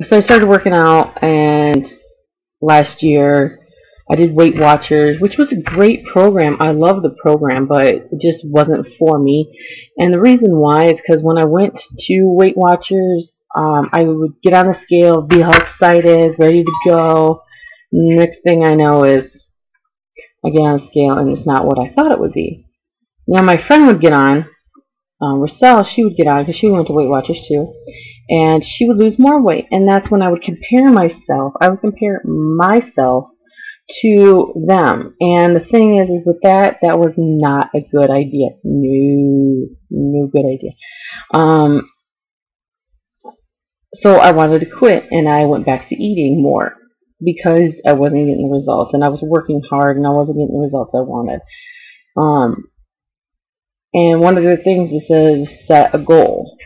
So I started working out, and last year I did Weight Watchers, which was a great program. I love the program, but it just wasn't for me. And the reason why is because when I went to Weight Watchers, I would get on the scale, be all excited, ready to go. Next thing I know is I get on the scale and it's not what I thought it would be. Now my friend would get on, Rochelle, she would get on because she went to Weight Watchers too, and she would lose more weight. And that's when I would compare myself. I would compare myself to them. And the thing is with that was not a good idea. No good idea. So I wanted to quit, and I went back to eating more because I wasn't getting the results, and I was working hard, and I wasn't getting the results I wanted. And one of the things it says set a goal,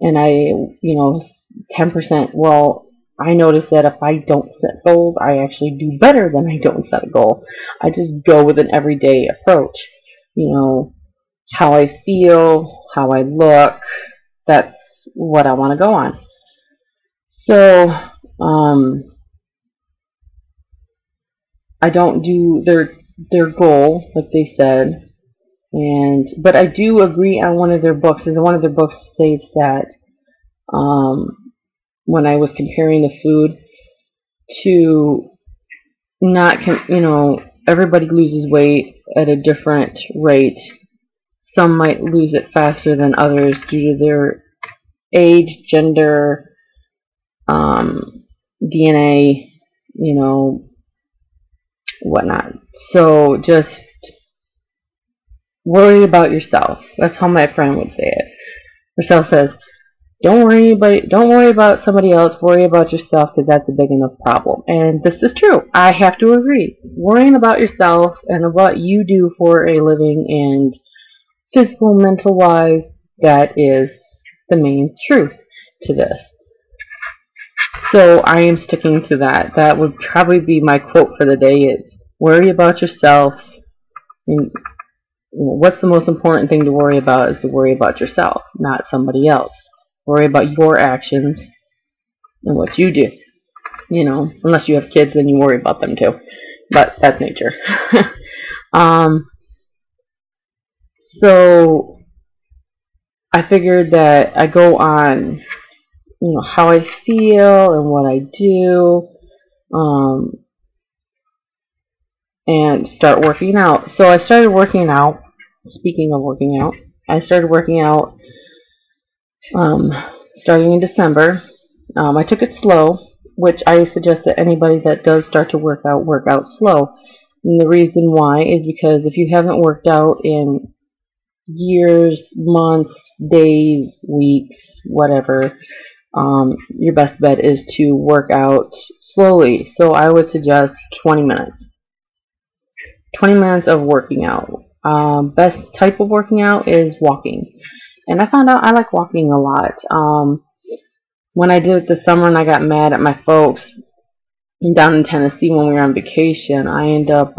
and 10%. Well, I noticed that if I don't set goals, I actually do better than I don't set a goal. I just go with an everyday approach. How I feel, how I look, that's what I want to go on. So, I don't do their goal, like they said, but I do agree on one of their books. One of their books states that when I was comparing the food to not, everybody loses weight at a different rate. Some might lose it faster than others due to their age, gender, DNA, whatnot. So just worry about yourself. That's how my friend would say it. Rochelle says, don't worry about somebody else. Worry about yourself, because that's a big enough problem. And this is true. I have to agree. Worrying about yourself and what you do for a living, and physical, mental wise, that is the main truth to this. So I am sticking to that. That would probably be my quote for the day is, worry about yourself. And what's the most important thing to worry about is to worry about yourself, not somebody else. Worry about your actions and what you do. Unless you have kids, then you worry about them too. But that's nature. So I figured that I go on, how I feel and what I do, and start working out. So I started working out. Speaking of working out, I started working out starting in December. I took it slow, which I suggest that anybody that does start to work out slow. And the reason why is because if you haven't worked out in years, months, days, weeks, whatever, your best bet is to work out slowly. So I would suggest 20 minutes. 20 minutes of working out. Best type of working out is walking. And I found out I like walking a lot. When I did it this summer and I got mad at my folks down in Tennessee when we were on vacation, I ended up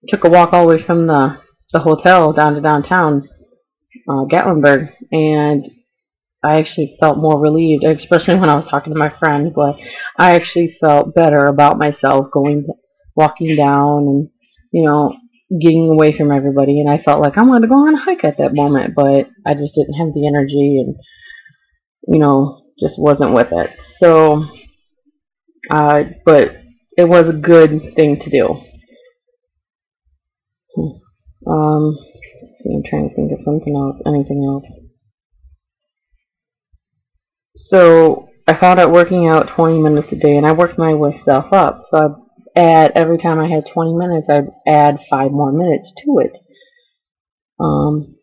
took a walk all the way from the hotel down to downtown, Gatlinburg, and I actually felt more relieved, especially when I was talking to my friend, but I actually felt better about myself walking down and, getting away from everybody, and I felt like I wanted to go on a hike at that moment, but I just didn't have the energy and, just wasn't with it. So, but it was a good thing to do. Let's see, I'm trying to think of anything else. So I found out working out 20 minutes a day, and I worked myself up. So every time I had 20 minutes, I'd add 5 more minutes to it.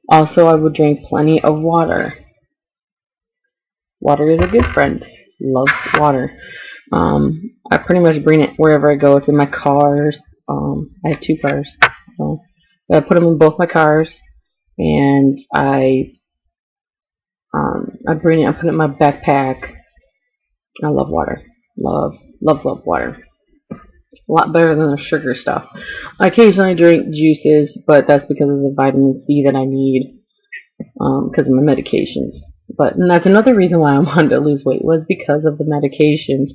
Also, I would drink plenty of water. Water is a good friend. Love water. I pretty much bring it wherever I go. It's in my cars. I have 2 cars, so I put them in both my cars, and I bring it. I put it in my backpack. I love water. Love water. A lot better than the sugar stuff. I occasionally drink juices, but that's because of the vitamin C that I need because of my medications. And that's another reason why I wanted to lose weight, was because of the medications.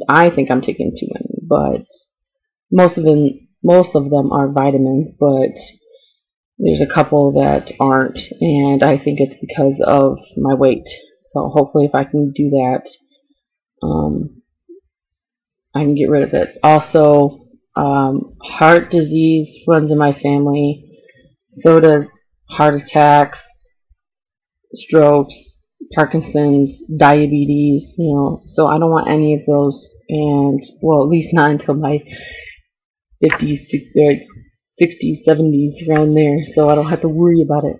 I think I'm taking too many, but most of them are vitamins, but there's a couple that aren't, and I think it's because of my weight. So hopefully, if I can do that, I can get rid of it. Also, heart disease runs in my family. So does heart attacks, strokes, Parkinson's, diabetes, so I don't want any of those, and, well, at least not until my 50s, 60s, 70s, around there, so I don't have to worry about it.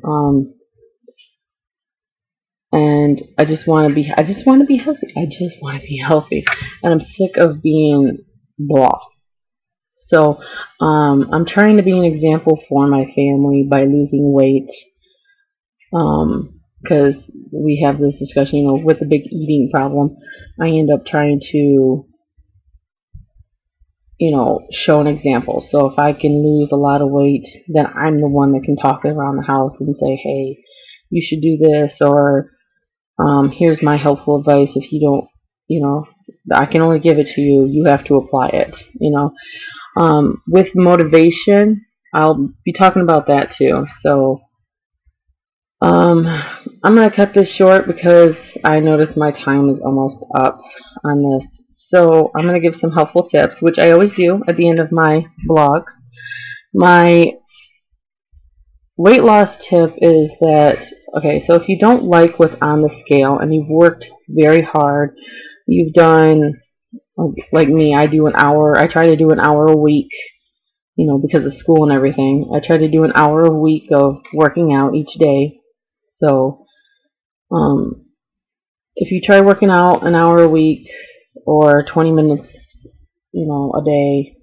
And I just want to be healthy. I just want to be healthy, and I'm sick of being blah. So, I'm trying to be an example for my family by losing weight. Because we have this discussion, with the big eating problem, I end up trying to, show an example. So if I can lose a lot of weight, then I'm the one that can talk around the house and say, hey, you should do this, or here's my helpful advice. If you don't, I can only give it to you. You have to apply it, With motivation, I'll be talking about that too. So, I'm going to cut this short because I notice my time is almost up on this. So I'm going to give some helpful tips, which I always do at the end of my vlogs. My weight loss tip is that, okay, so if you don't like what's on the scale and you've worked very hard, you've done, like me, I try to do an hour a week, because of school and everything. I try to do an hour a week of working out each day. So, if you try working out an hour a week or 20 minutes, a day,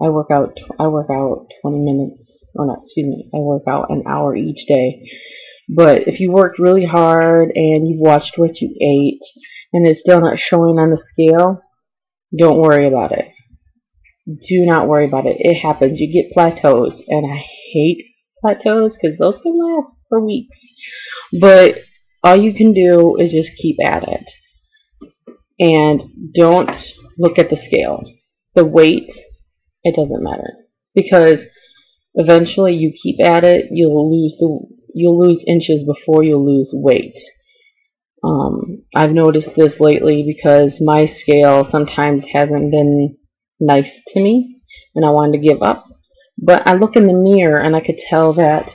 I work out 20 minutes, or not, excuse me, I work out an hour each day. But if you worked really hard and you've watched what you ate and it's still not showing on the scale, don't worry about it. Do not worry about it. It happens. You get plateaus, and I hate plateaus because those can last for weeks. But all you can do is just keep at it. And don't look at the scale. The weight, it doesn't matter. Because eventually you keep at it, you'll lose inches before you'll lose weight. I've noticed this lately because my scale sometimes hasn't been nice to me, and I wanted to give up. But I look in the mirror and I could tell that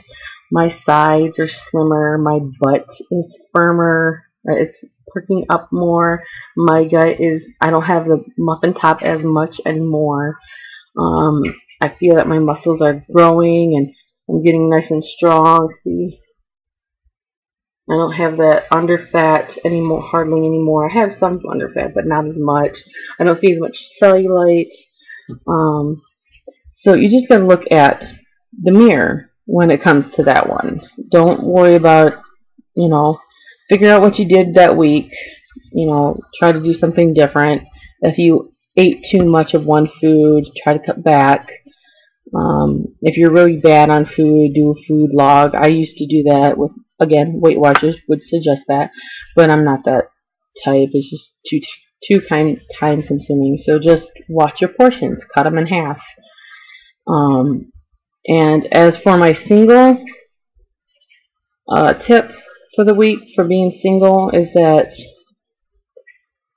my sides are slimmer, my butt is firmer, it's perking up more, my gut is, I don't have the muffin top as much anymore. I feel that my muscles are growing and I'm getting nice and strong. See, I don't have that underfat anymore, hardly anymore. I have some underfat, but not as much. I don't see as much cellulite. So you just got to look at the mirror when it comes to that one. Don't worry about, figure out what you did that week. Try to do something different. If you ate too much of one food, try to cut back. If you're really bad on food, do a food log. I used to do that with, again, Weight Watchers would suggest that, but I'm not that type. It's just too time consuming. So just watch your portions, cut them in half. And as for my single tip for the week for being single is that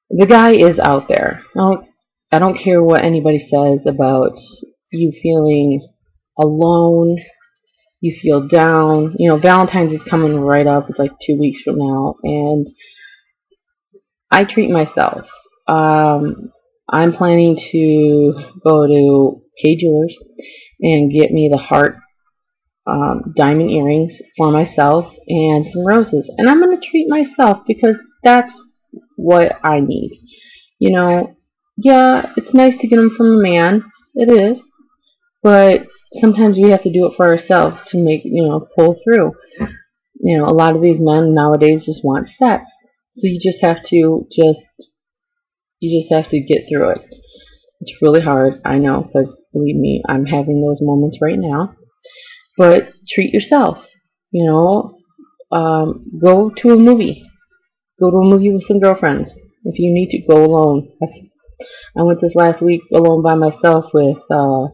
the guy is out there. I don't care what anybody says about you feeling alone, you feel down. Valentine's is coming right up. It's like 2 weeks from now, and I treat myself. I'm planning to go to K Jewelers and get me the heart diamond earrings for myself and some roses. And I'm going to treat myself because that's what I need. Yeah, it's nice to get them from a man. It is. But sometimes we have to do it for ourselves to make, pull through. A lot of these men nowadays just want sex. So you just have to get through it. It's really hard, I know, because believe me, I'm having those moments right now. But treat yourself. go to a movie. Go to a movie with some girlfriends. If you need to, go alone. I went this last week alone by myself with to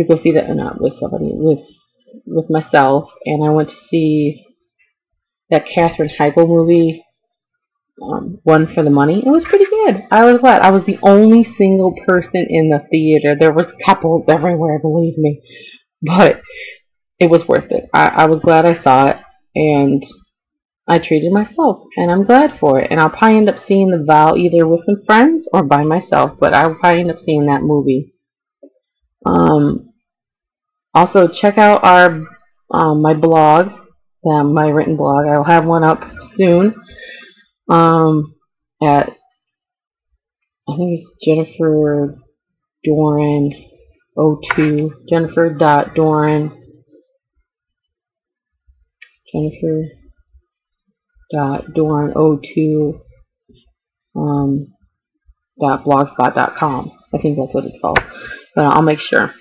go see that, not with somebody, with myself, and I went to see that Katherine Heigl movie, One for the Money. It was pretty good. I was glad. I was the only single person in the theater. There was couples everywhere, believe me, but it was worth it. I was glad I saw it, and I treated myself, and I'm glad for it. And I'll probably end up seeing The Vow either with some friends or by myself, but I'll probably end up seeing that movie. Also, check out my blog, my written blog. I'll have one up soon. At I think it's Jennifer Doran 02, Jennifer.Doran, Jennifer.Doran02 .blogspot.com. I think that's what it's called, but I'll make sure.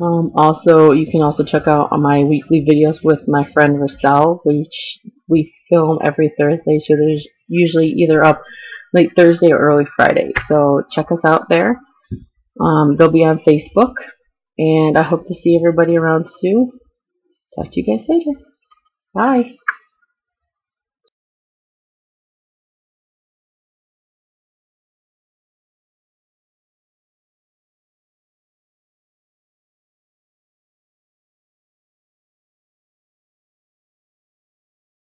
Also, you can also check out my weekly videos with my friend Roselle, which we film every Thursday, so there's usually either up late Thursday or early Friday. So check us out there. They'll be on Facebook, and I hope to see everybody around soon. Talk to you guys later. Bye.